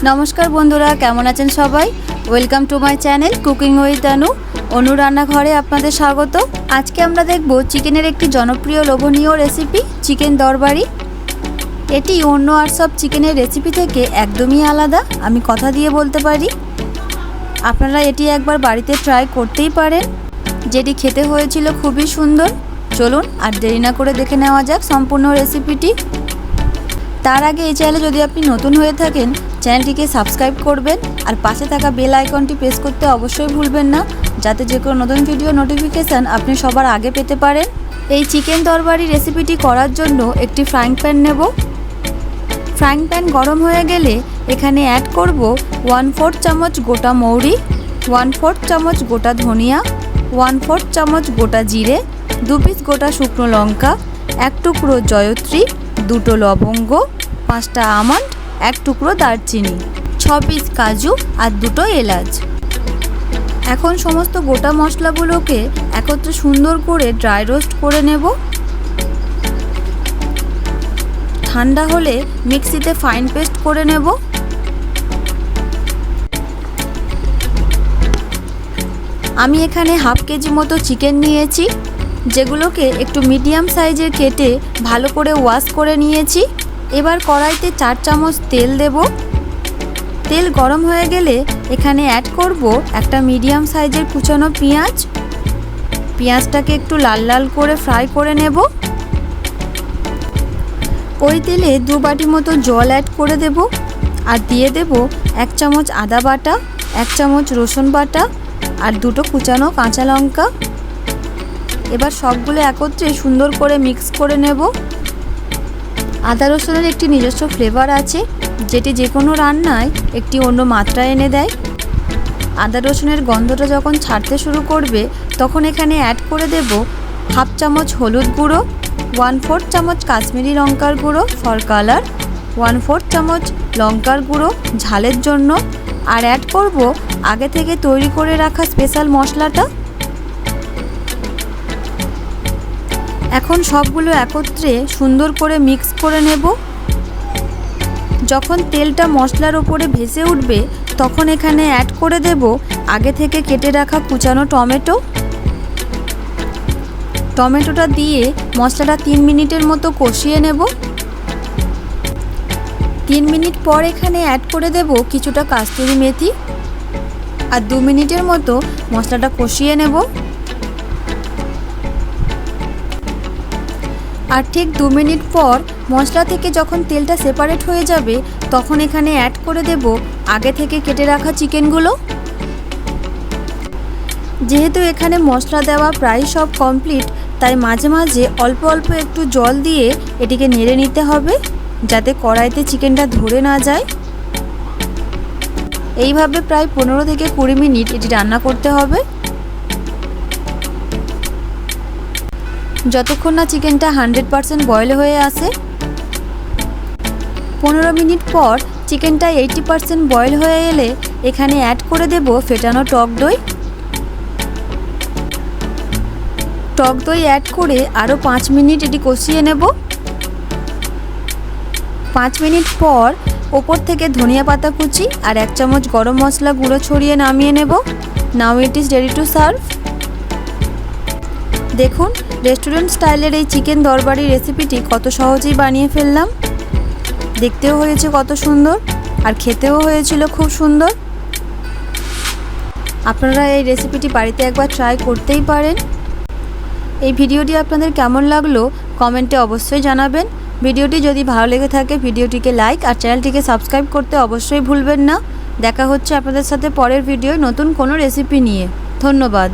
नमस्कार बंधुरा केमन आছেন सबाई welcome to my channel cooking with Anu Anu रान्नाघरे आपनादेर स्वागत। आज के आमरा देखबो चिकेनेर एकटी जनप्रिय लोभनीय रेसिपि चिकेन दरबारी। एटी अन्य आर सब चिकेनेर रेसिपि थेके एकदमई आलादा आमी कथा दिये बोलते पारी। आपनारा एटी एकबार बाड़ीते ट्राई करतेई पारेन, जेटी खेते हयेछिलो खूबई सुंदर। चलुन आर देरी ना करे देखे नेওয়া যাক सम्पूर्ण रेसिपिटी। तार आगे এই চ্যানেলে যদি আপনি নতুন হয়ে থাকেন চ্যানেলটিকে সাবস্ক্রাইব করবেন আর পাশে থাকা বেল আইকনটি প্রেস করতে অবশ্যই ভুলবেন না, যাতে যে কোনো নতুন ভিডিও নোটিফিকেশন আপনি সবার আগে পেতে পারেন। এই চিকেন তরবারি রেসিপিটি করার জন্য একটি ফ্রাইং প্যান নেব। ফ্রাইং প্যান গরম হয়ে গেলে এখানে অ্যাড করব 1/4 চামচ গোটা মৌরি, 1/4 চামচ গোটা ধনিয়া, 1/4 চামচ গোটা জিরে, 2 পিস গোটা শুকনো লঙ্কা, 1 টুকরো জয়ত্রী, 2টো লবঙ্গ, 5টা আমন্ড, 1 টুকরো দারচিনি, 6 পিস কাজু আর 2টো এলাচ। এখন সমস্ত গোটা মশলাগুলোকে একত্রে সুন্দর করে ড্রাই রোস্ট করে নেব। ঠান্ডা হলে মিক্সিতে ফাইন পেস্ট করে নেব। আমি এখানে হাফ কেজি মতো চিকেন নিয়েছি, যেগুলোকে একটু মিডিয়াম সাইজের কেটে ভালো করে ওয়াশ করে নিয়েছি। এবার কড়াইতে 4 চামচ তেল দেব। তেল গরম হয়ে গেলে এখানে অ্যাড করব একটা মিডিয়াম সাইজের কুচানো পেঁয়াজ। পেঁয়াজটাকে একটু লাল লাল করে ফ্রাই করে নেব। ওই তেলে 2 বাটি মতো জল অ্যাড করে দেব আর দিয়ে দেব 1 চামচ আদা বাটা, 1 চামচ রসুন বাটা আর 2টো কুচানো কাঁচা লঙ্কা। এবার সবগুলো একত্রে সুন্দর করে মিক্স করে নেব। আদা রসুনের একটি নিজস্ব ফ্লেভার আছে, যেটি যে কোনো রান্নায় একটি অন্য মাত্রা এনে দেয়। আদা রসুনের গন্ধটা যখন ছাড়তে শুরু করবে তখন এখানে অ্যাড করে দেব হাফ চামচ হলুদ গুঁড়ো, 1/4 চামচ কাশ্মীরি লঙ্কার গুঁড়ো ফর কালার, 1/4 চামচ লঙ্কার গুঁড়ো ঝালের জন্য, আর অ্যাড করব আগে থেকে তৈরি করে রাখা স্পেশাল মশলাটা। এখন সবগুলো একত্রে সুন্দর করে মিক্স করে নেব। যখন তেলটা মশলার ওপরে ভেসে উঠবে তখন এখানে অ্যাড করে দেব আগে থেকে কেটে রাখা কুচানো টমেটো। টমেটোটা দিয়ে মশলাটা 3 মিনিটের মতো কষিয়ে নেব। 3 মিনিট পর এখানে অ্যাড করে দেব কিছুটা কাস্তুরি মেথি আর 2 মিনিটের মতো মশলাটা কষিয়ে নেব। আর ঠিক 2 মিনিট পর মশলা থেকে যখন তেলটা সেপারেট হয়ে যাবে তখন এখানে অ্যাড করে দেব আগে থেকে কেটে রাখা চিকেনগুলো। যেহেতু এখানে মশলা দেওয়া প্রায় সব কমপ্লিট, তাই মাঝে মাঝে অল্প অল্প একটু জল দিয়ে এটিকে নেড়ে নিতে হবে, যাতে কড়াইতে চিকেনটা ধরে না যায়। এইভাবে প্রায় 15 থেকে 20 মিনিট এটি রান্না করতে হবে, যতক্ষণ না চিকেনটা 100% বয়েল হয়ে আসে। 15 মিনিট পর চিকেনটা 80% বয়েল হয়ে এলে এখানে অ্যাড করে দেব ফেটানো টক দই। টক দই অ্যাড করে আরও 5 মিনিট এটি কষিয়ে নেব। 5 মিনিট পর ওপর থেকে ধনিয়া পাতা কুচি আর 1 চামচ গরম মশলা গুঁড়ো ছড়িয়ে নামিয়ে নেব। Now it is ready to serve. দেখুন রেস্টুরেন্ট স্টাইলের এই চিকেন দরবারি রেসিপিটি কত সহজেই বানিয়ে ফেললাম। দেখতেও হয়েছে কত সুন্দর আর খেতেও হয়েছিল খুব সুন্দর। আপনারা এই রেসিপিটি বাড়িতে একবার ট্রাই করতেই পারেন। এই ভিডিওটি আপনাদের কেমন লাগলো কমেন্টে অবশ্যই জানাবেন। ভিডিওটি যদি ভালো লেগে থাকে ভিডিওটিকে লাইক আর চ্যানেলটিকে সাবস্ক্রাইব করতে অবশ্যই ভুলবেন না। দেখা হচ্ছে আপনাদের সাথে পরের ভিডিওয় নতুন কোনো রেসিপি নিয়ে। ধন্যবাদ।